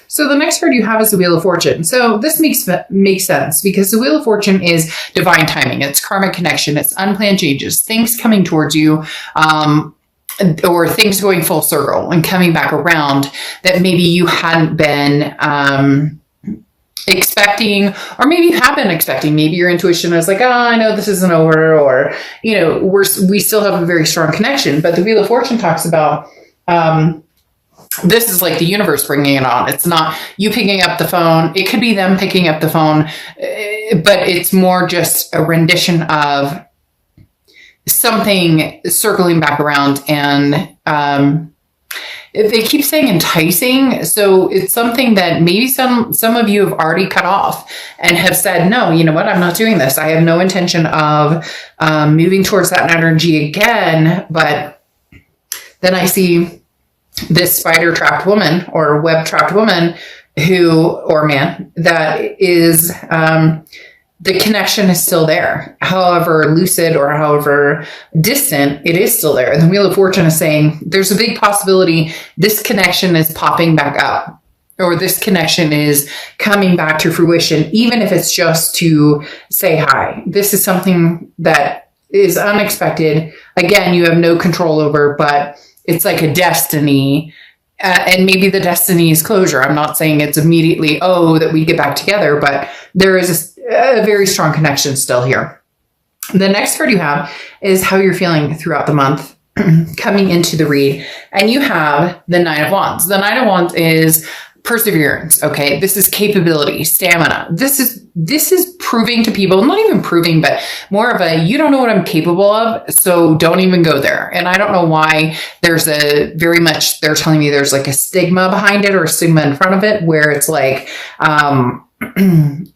So the next card you have is the Wheel of Fortune. So this makes sense because the Wheel of Fortune is divine timing. It's karmic connection. It's unplanned changes, things coming towards you, or things going full circle and coming back around that maybe you hadn't been expecting, or maybe you have been expecting. Maybe your intuition is like, oh, I know this isn't over, or, we still have a very strong connection. But the Wheel of Fortune talks about, this is like the universe bringing it on. It's not you picking up the phone. It could be them picking up the phone, but it's more just a rendition of something circling back around. And they keep saying enticing. So it's something that maybe some of you have already cut off and have said, no, you know what? I'm not doing this. I have no intention of moving towards that energy again. But then I see this spider trapped woman or web trapped woman or man that is, the connection is still there. However lucid or however distant, it is still there. And the Wheel of Fortune is saying there's a big possibility this connection is popping back up, or this connection is coming back to fruition, even if it's just to say hi. This is something that is unexpected. Again, you have no control over, but it's like a destiny. And maybe the destiny is closure. I'm not saying it's immediately, that we get back together, but there is a very strong connection still here. The next card you have is how you're feeling throughout the month coming into the read. And you have the Nine of Wands. The Nine of Wands is perseverance. Okay. This is capability, stamina. This is proving to people, not even proving, but more of a, you don't know what I'm capable of, so don't even go there. And I don't know why they're telling me there's like a stigma behind it, or a stigma in front of it, where it's like,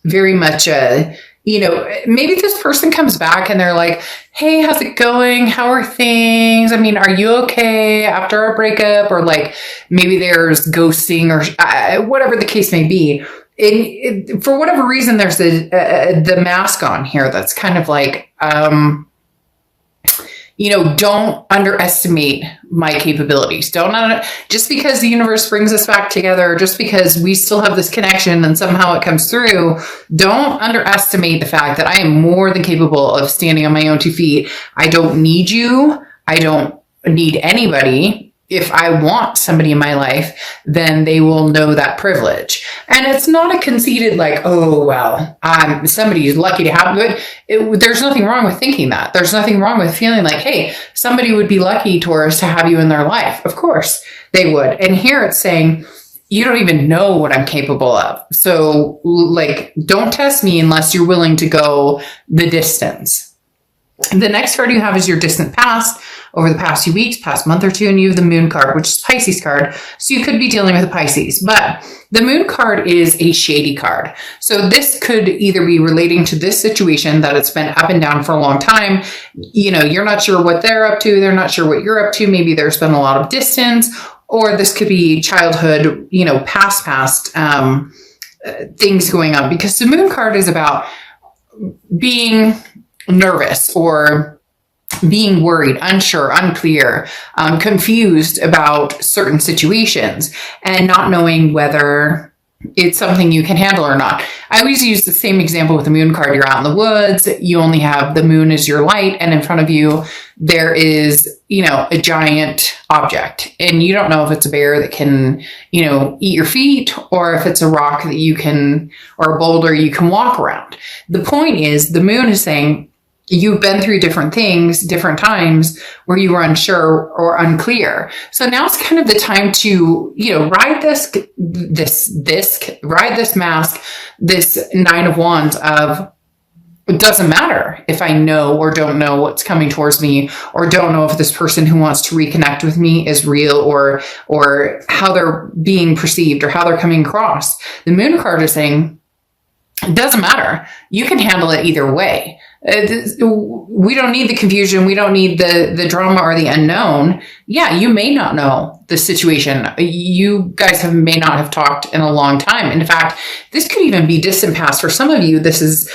very much maybe this person comes back and they're like, hey, how's it going? How are things? I mean, are you okay after our breakup? Or like maybe there's ghosting or whatever the case may be. For whatever reason, there's the mask on here that's kind of like, don't underestimate my capabilities. Just because the universe brings us back together, just because we still have this connection and somehow it comes through, don't underestimate the fact that I am more than capable of standing on my own 2 feet. I don't need you. I don't need anybody. If I want somebody in my life, then they will know that privilege. And it's not a conceited like, oh, well, somebody is lucky to have it. There's nothing wrong with thinking that. There's nothing wrong with feeling like, hey, somebody would be lucky, Taurus, to have you in their life. Of course they would. And here it's saying, you don't even know what I'm capable of. So like, don't test me unless you're willing to go the distance. The next card you have is your distant past, over the past few weeks, past month or two, and you have the Moon card, which is Pisces card. So you could be dealing with a Pisces, but the Moon card is a shady card. So this could either be relating to this situation that it's been up and down for a long time. You're not sure what they're up to. They're not sure what you're up to. Maybe there's been a lot of distance, or this could be childhood, past things going on, because the Moon card is about being nervous or being worried, unsure, unclear, confused about certain situations and not knowing whether it's something you can handle or not. I always use the same example with the Moon card. You're out in the woods, you only have the moon as your light, and in front of you there is, a giant object, and you don't know if it's a bear that can, eat your feet, or if it's a rock that you can, or a boulder you can walk around. The point is, the moon is saying, you've been through different things, different times where you were unsure or unclear. So now it's kind of the time to, ride ride this mask, this Nine of Wands of, it doesn't matter if I know or don't know what's coming towards me, or don't know if this person who wants to reconnect with me is real, or how they're being perceived or how they're coming across. The Moon card is saying, it doesn't matter. You can handle it either way. We don't need the confusion. We don't need the drama or the unknown. Yeah, you may not know the situation. You guys may not have talked in a long time. In fact, this could even be distant past. For some of you, this is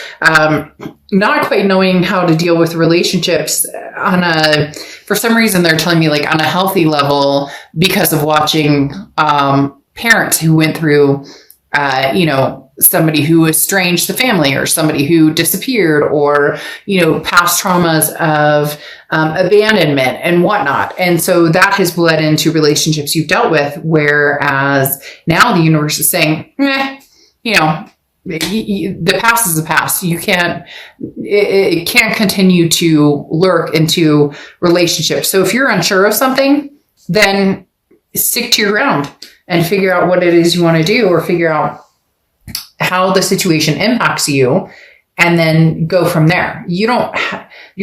not quite knowing how to deal with relationships for some reason they're telling me like on a healthy level, because of watching parents who went through, somebody who estranged the family, or somebody who disappeared, or, past traumas of abandonment and whatnot. And so that has bled into relationships you've dealt with, whereas now the universe is saying, the past is the past. It can't continue to lurk into relationships. So if you're unsure of something, then stick to your ground and figure out what it is you want to do, or figure out how the situation impacts you, and then go from there. You're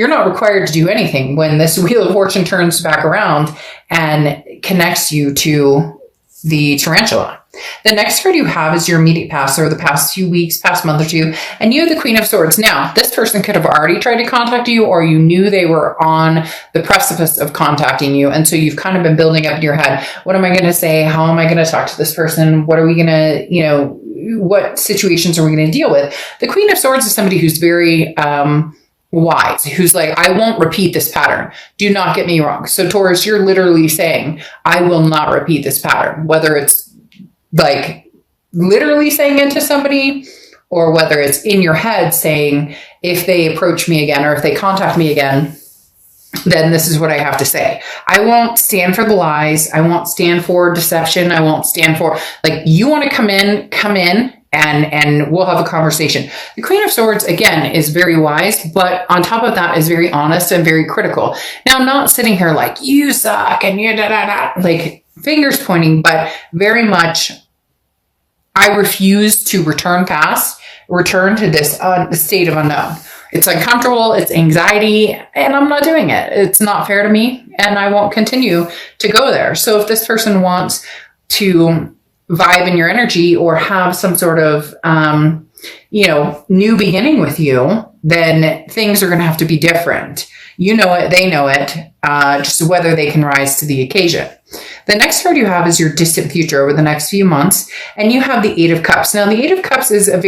not required to do anything when this wheel of fortune turns back around and connects you to the tarantula. The next card you have is your immediate past, or the past few weeks, past month or two, and you have the Queen of Swords. Now, this person could have already tried to contact you, or you knew they were on the precipice of contacting you, and so you've kind of been building up in your head, what am I going to say? How am I going to talk to this person? What are we going to, what situations are we going to deal with? The Queen of Swords is somebody who's very wise, who's like, I won't repeat this pattern. Do not get me wrong. So Taurus, you're literally saying, I will not repeat this pattern, whether it's like literally saying it to somebody, or whether it's in your head saying, if they approach me again, or if they contact me again, then this is what I have to say. I won't stand for the lies. I won't stand for deception. I won't stand for, like, you want to come in and we'll have a conversation. The Queen of Swords, again, is very wise, but on top of that is very honest and very critical. Now, I'm not sitting here like, you suck and you like fingers pointing, but very much, I refuse to return to this state of unknown. It's uncomfortable, it's anxiety, and I'm not doing it. It's not fair to me, and I won't continue to go there. So if this person wants to vibe in your energy, or have some sort of, new beginning with you, then things are going to have to be different. You know it, they know it, just whether they can rise to the occasion. The next card you have is your distant future over the next few months, and you have the Eight of Cups. Now, the Eight of Cups is a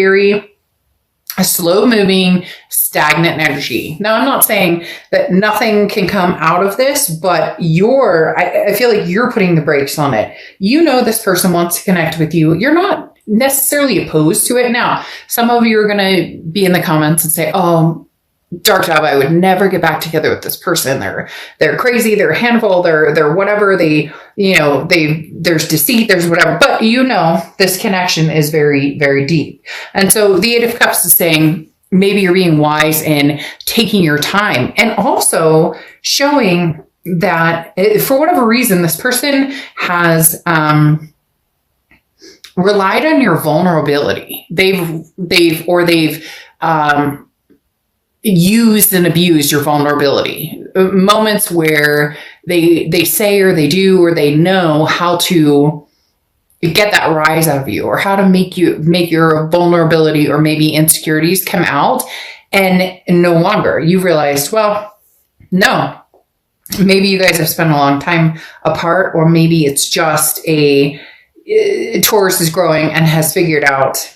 slow-moving, stagnant energy. Now, I'm not saying that nothing can come out of this, but I feel like you're putting the brakes on it. You know this person wants to connect with you. You're not necessarily opposed to it. Now, some of you are going to be in the comments and say, oh, Dark Job, I would never get back together with this person. They're crazy. They're a handful. They're whatever. There's deceit. There's whatever. But this connection is very, very deep. And so the Eight of Cups is saying maybe you're being wise in taking your time, and also showing that for whatever reason this person has relied on your vulnerability. They've used and abused your vulnerability. Moments where they say, or they do, or they know how to get that rise out of you, or how to make your vulnerability or maybe insecurities come out, and no longer you've realized, well, no, maybe you guys have spent a long time apart, or maybe it's just Taurus is growing and has figured out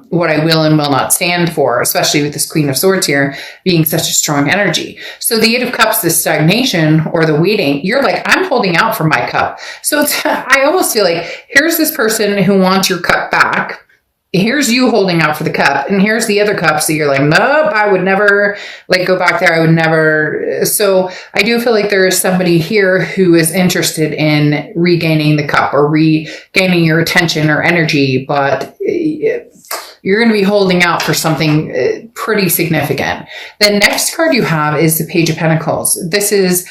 what I will and will not stand for, especially with this Queen of Swords here being such a strong energy. So the Eight of Cups, the stagnation or the waiting, you're like, I'm holding out for my cup. So I almost feel like here's this person who wants your cup back. Here's you holding out for the cup, and here's the other cups that you're like, nope, I would never go back there. I would never. So I do feel like there is somebody here who is interested in regaining the cup, or regaining your attention or energy, but you're going to be holding out for something pretty significant. The next card you have is the Page of Pentacles. This is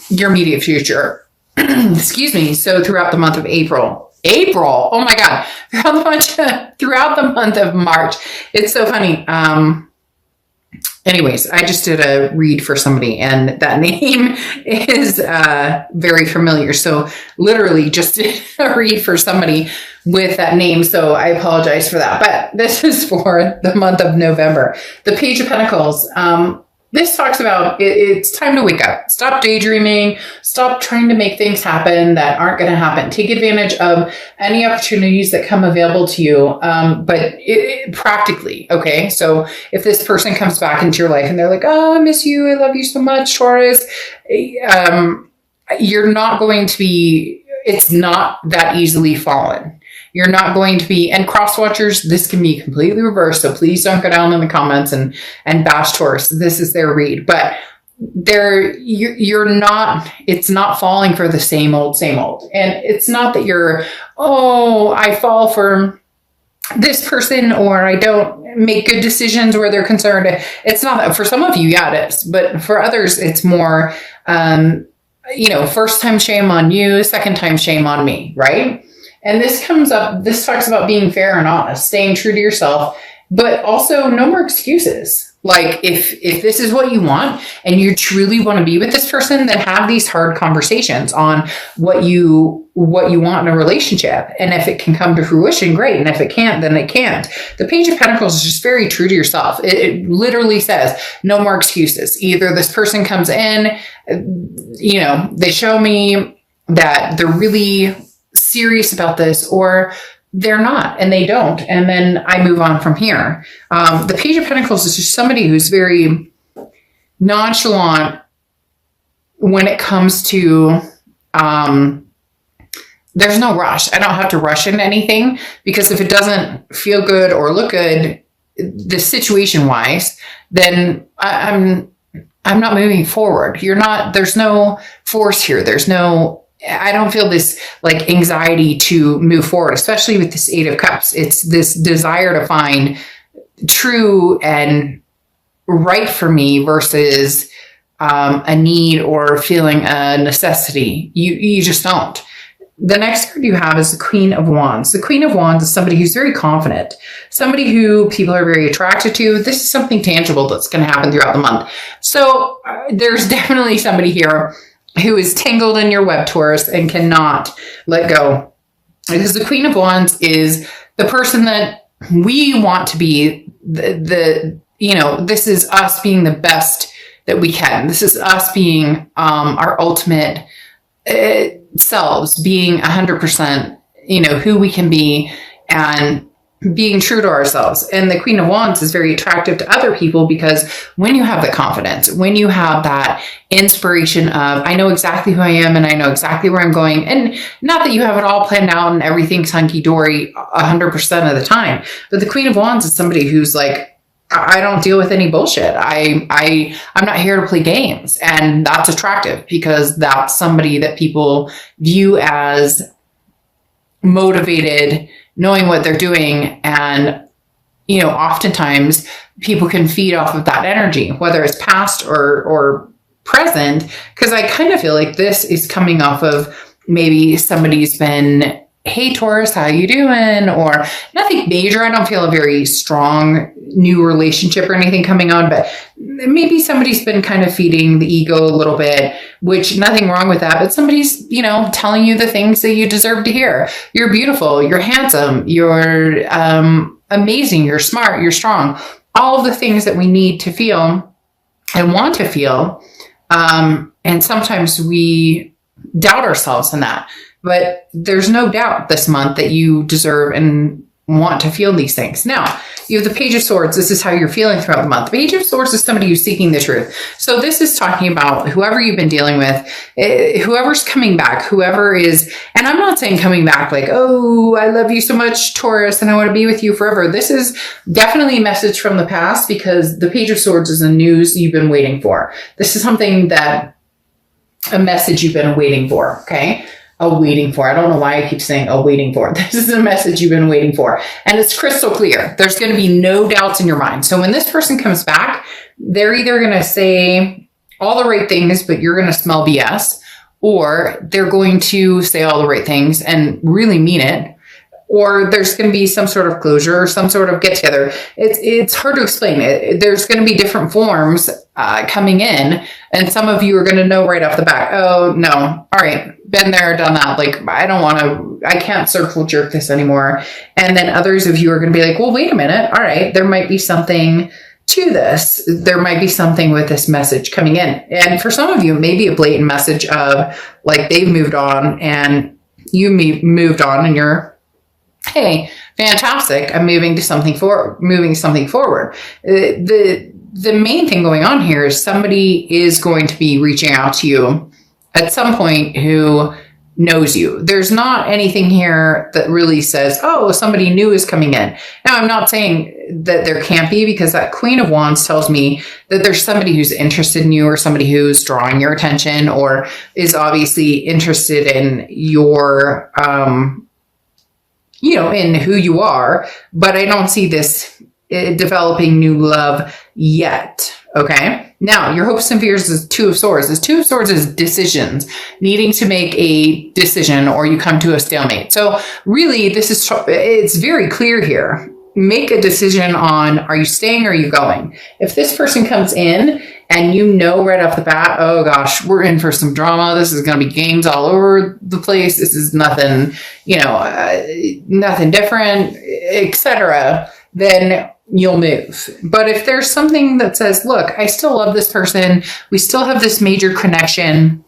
your immediate future. Excuse me. So throughout the month of April, oh my God, throughout the month of March. It's so funny. Anyways, I just did a read for somebody, and that name is very familiar. So literally just did a read for somebody with that name. So I apologize for that. But this is for the month of November. The Page of Pentacles. This talks about it's time to wake up. Stop daydreaming. Stop trying to make things happen that aren't going to happen. Take advantage of any opportunities that come available to you, but practically, okay? So if this person comes back into your life and they're like, oh, I miss you. I love you so much, Taurus. You're not going to be it's not that easily fallen. You're not going to be, and cross watchers, this can be completely reversed. So please don't go down in the comments and bash Taurus. This is their read, but you're not, it's not falling for the same old. And it's not that you're, oh, I fall for this person, or I don't make good decisions where they're concerned. It's not that. For some of you, yeah, it is. But for others, it's more, first time shame on you, second time shame on me, right? And this talks about being fair and honest, staying true to yourself, but also no more excuses. Like if this is what you want and you truly want to be with this person, then have these hard conversations on what you want in a relationship. And if it can come to fruition, great. And if it can't, then it can't. The Page of Pentacles is just very true to yourself. It literally says no more excuses. Either this person comes in, they show me that they're really serious about this, or they're not and they don't. And then I move on from here. The Page of Pentacles is just somebody who's very nonchalant when it comes to, there's no rush. I don't have to rush into anything, because if it doesn't feel good or look good, the situation wise, then I'm not moving forward. There's no force here. I don't feel this like anxiety to move forward, especially with this Eight of Cups. It's this desire to find true and right for me versus a need or feeling a necessity. You just don't. The next card you have is the Queen of Wands. The Queen of Wands is somebody who's very confident, somebody who people are very attracted to. This is something tangible that's going to happen throughout the month. So there's definitely somebody here who is tangled in your web, Taurus, and cannot let go. Because the Queen of Wands is the person that we want to be. This is us being the best that we can. This is us being our ultimate selves, being 100%, who we can be, and being true to ourselves. And the Queen of Wands is very attractive to other people, because when you have the confidence, when you have that inspiration of, I know exactly who I am and I know exactly where I'm going, and not that you have it all planned out and everything's hunky-dory 100% of the time, but the Queen of Wands is somebody who's like, I don't deal with any bullshit. I'm not here to play games. And that's attractive, because that's somebody that people view as motivated, knowing what they're doing. And, oftentimes people can feed off of that energy, whether it's past or present, because I kind of feel like this is coming off of maybe somebody's been, hey, Taurus, how you doing? Or nothing major. I don't feel a very strong new relationship or anything coming on, but maybe somebody's been kind of feeding the ego a little bit, which nothing wrong with that. But somebody's, telling you the things that you deserve to hear. You're beautiful. You're handsome. You're amazing. You're smart. You're strong. All of the things that we need to feel and want to feel. And sometimes we doubt ourselves in that. But there's no doubt this month that you deserve and want to feel these things. Now, you have the Page of Swords. This is how you're feeling throughout the month. The Page of Swords is somebody who's seeking the truth. So this is talking about whoever you've been dealing with, whoever's coming back, whoever is, and I'm not saying coming back like, oh, I love you so much, Taurus, and I want to be with you forever. This is definitely a message from the past, because the Page of Swords is the news you've been waiting for. This is a message you've been waiting for, okay? Waiting for. I don't know why I keep saying waiting for. This is a message you've been waiting for. And it's crystal clear. There's going to be no doubts in your mind. So when this person comes back, they're either going to say all the right things, but you're going to smell BS, or they're going to say all the right things and really mean it, or there's going to be some sort of closure or some sort of get together. It's hard to explain. There's going to be different forms coming in, and some of you are going to know right off the bat, oh no, all right, been there, done that. Like, I can't circle jerk this anymore. And then others of you are going to be like, well, wait a minute. All right, there might be something to this. There might be something with this message coming in. And for some of you, maybe a blatant message of like, they've moved on and you moved on, and you're, hey, fantastic, I'm moving something forward. The main thing going on here is somebody is going to be reaching out to you at some point who knows you. There's not anything here that really says, oh, somebody new is coming in. Now, I'm not saying that there can't be, because that Queen of Wands tells me that there's somebody who's interested in you, or somebody who's drawing your attention, or is obviously interested in your, in who you are. But I don't see this developing new love yet. Okay. Now, your hopes and fears is Two of Swords. This Two of Swords is decisions, needing to make a decision, or you come to a stalemate. So really, it's very clear here. Make a decision on, are you staying or are you going? If this person comes in and you know right off the bat, oh gosh, we're in for some drama. This is going to be games all over the place. This is nothing, nothing different, etc., then you'll move. But if there's something that says, look, I still love this person, we still have this major connection,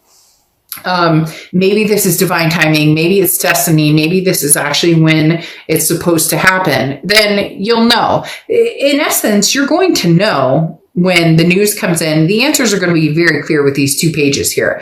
maybe this is divine timing, maybe it's destiny, maybe this is actually when it's supposed to happen, then you'll know. In essence, you're going to know when the news comes in. The answers are going to be very clear with these 2 pages here.